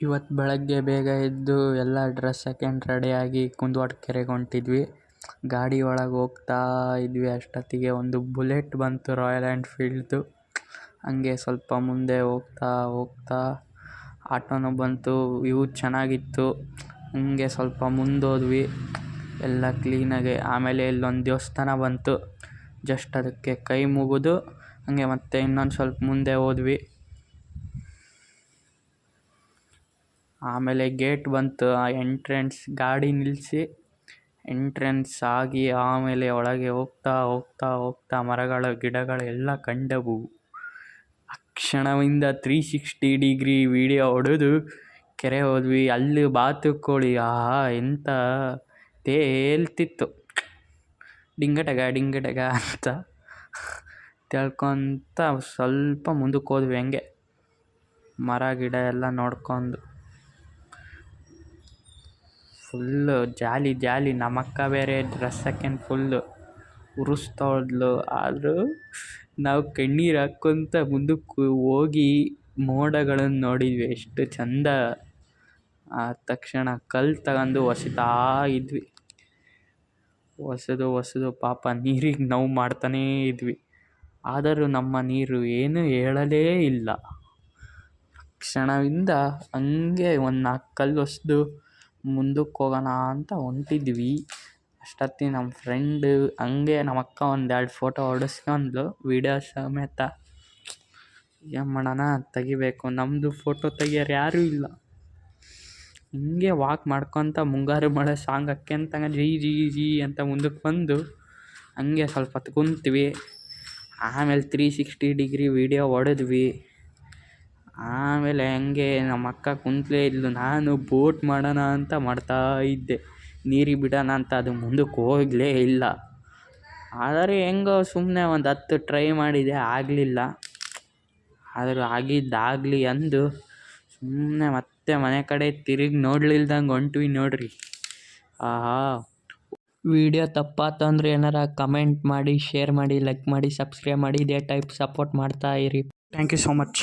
ಇವತ್ತು ಬೆಳಗ್ಗೆ ಬೇಗ ಎದ್ದು ಎಲ್ಲ ಡ್ರೆಸ್ ಹಾಕ್ಯಂಡು ರೆಡಿಯಾಗಿ ಕುಂದುವಾಡ ಕೆರೆಗೆ ಹೊಂಟಿದ್ವಿ. ಗಾಡಿ ಒಳಗೆ ಹೋಗ್ತಾ ಇದ್ವಿ. ಅಷ್ಟೊತ್ತಿಗೆ ಒಂದು ಬುಲೆಟ್ ಬಂತು, ರಾಯಲ್ ಎನ್ಫೀಲ್ಡ್ದು. ಹಂಗೆ ಸ್ವಲ್ಪ ಮುಂದೆ ಹೋಗ್ತಾ ಆಟೋನು ಬಂತು, ವ್ಯೂ ಚೆನ್ನಾಗಿತ್ತು. ಹಂಗೆ ಸ್ವಲ್ಪ ಮುಂದೋದ್ವಿ, ಎಲ್ಲ ಕ್ಲೀನಾಗಿ. ಆಮೇಲೆ ಇಲ್ಲೊಂದು ದೇವಸ್ಥಾನ ಬಂತು. ಜಸ್ಟ್ ಅದಕ್ಕೆ ಕೈ ಮುಗಿದು ಹಂಗೆ ಮತ್ತೆ ಇನ್ನೊಂದು ಸ್ವಲ್ಪ ಮುಂದೆ ಹೋದ್ವಿ. ಆಮೇಲೆ ಗೇಟ್ ಬಂತು, ಆ ಎಂಟ್ರೆನ್ಸ್ ಗಾಡಿ ನಿಲ್ಲಿಸಿ ಎಂಟ್ರೆನ್ಸ್ ಆಗಿ ಆಮೇಲೆ ಒಳಗೆ ಹೋಗ್ತಾ ಮರಗಳು ಗಿಡಗಳು ಎಲ್ಲ ಕಂಡವು. ಆ ಕ್ಷಣವಿಂದ 360 ಡಿಗ್ರಿ ವಿಡಿಯೋ ಹೊಡೆದು ಕೆರೆ ಹೋದ್ವಿ. ಅಲ್ಲಿ ಬಾತುಕೋಳಿ ಎಂಥ ತೇಲ್ತಿತ್ತು, ಡಿಂಗಟಗ ಅಂತ ತಿಳ್ಕೊಂತ ಸ್ವಲ್ಪ ಮುಂದಕ್ಕೆ ಹೋದ್ವಿ. ಹಂಗೆ ಮರ ಗಿಡ ಎಲ್ಲ ನೋಡ್ಕೊಂಡು ಫುಲ್ಲು ಜಾಲಿ. ನಮ್ಮಕ್ಕ ಬೇರೆ ಡ್ರೆಸ್ ಹಾಕ್ಯಂಡು ಫುಲ್ಲು ಉರಿಸ್ತಾ ಹೋದ್ಲು. ಆದರೂ ನಾವು ಕಣ್ಣೀರು ಹಾಕ್ಕೊಂತ ಮುಂದಕ್ಕೆ ಹೋಗಿ ಮೋಡಗಳನ್ನು ನೋಡಿದ್ವಿ, ಎಷ್ಟು ಚಂದ. ಆ ತಕ್ಷಣ ಕಲ್ಲು ತಗೊಂಡು ಒಸಿತಾ ಇದ್ವಿ. ಒಸೆದು ಪಾಪ ನೀರಿಗೆ ನೋವು ಮಾಡ್ತಾನೇ ಇದ್ವಿ. ಆದರೂ ನಮ್ಮ ನೀರು ಏನು ಹೇಳಲೇ ಇಲ್ಲ. ಕ್ಷಣವಿಂದ ಹಂಗೆ ಒಂದು 4 ಕಲ್ಲು ಒಸೆದು ಮುಂದಕ್ಕೆ ಹೋಗೋಣ ಅಂತ ಹೊಂಟಿದ್ವಿ. ಅಷ್ಟೊತ್ತಿಗೆ ನಮ್ಮ ಫ್ರೆಂಡ್ ಹಂಗೆ ನಮ್ಮ ಅಕ್ಕ 1-2 ಫೋಟೋ ಹೊಡೆಸ್ಕೊಂಡ್ಲು ವೀಡಿಯೋ ಸಮೇತ. ಏನು ಮಾಡೋಣ, ತೆಗಿಬೇಕು. ನಮ್ಮದು ಫೋಟೋ ತೆಗಿಯೋರು ಯಾರೂ ಇಲ್ಲ. ಹಿಂಗೆ ವಾಕ್ ಮಾಡ್ಕೊತ ಮುಂಗಾರು ಮಳೆ ಸಾಂಗ್ ಹಾಕ್ಯಂತ ಜೀ ಅಂತ ಮುಂದಕ್ಕೆ ಬಂದು ಹಂಗೆ ಸ್ವಲ್ಪ ಹೊತ್ತು ಕುಂತ್ವಿ. ಆಮೇಲೆ 360 ಡಿಗ್ರಿ ವೀಡಿಯೋ ಹೊಡೆದ್ವಿ. ಆಮೇಲೆ ಹಂಗೆ ನಮ್ಮ ಅಕ್ಕ ಕುಂತಲೇ ಇದ್ಲು. ನಾನು ಬೋಟ್ ಮಾಡೋಣ ಅಂತ ಮಾಡ್ತಾ ಇದ್ದೆ, ನೀರಿಗೆ ಬಿಡೋಣ ಅಂತ. ಅದು ಮುಂದಕ್ಕೆ ಹೋಗಲೇ ಇಲ್ಲ. ಆದರೆ ಹೆಂಗೋ ಸುಮ್ಮನೆ ಒಂದು 10 ಟ್ರೈ ಮಾಡಿದೆ, ಆಗಲಿಲ್ಲ. ಆದರೂ ಆಗಿದ್ದಾಗಲಿ ಅಂದು ಸುಮ್ಮನೆ ಮತ್ತೆ ಮನೆ ಕಡೆ ತಿರುಗಿ ನೋಡ್ಲಿಲ್ದಂಗೆ ಹೊಂಟ್ವಿ ನೋಡ್ರಿ. ವಿಡಿಯೋ ತಪ್ಪಾತು ಅಂದರೆ ಏನಾರ ಕಮೆಂಟ್ ಮಾಡಿ, ಶೇರ್ ಮಾಡಿ, ಲೈಕ್ ಮಾಡಿ, ಸಬ್ಸ್ಕ್ರೈಬ್ ಮಾಡಿ. ಇದೇ ಟೈಪ್ ಸಪೋರ್ಟ್ ಮಾಡ್ತಾ ಇರಿ. Thank you so much.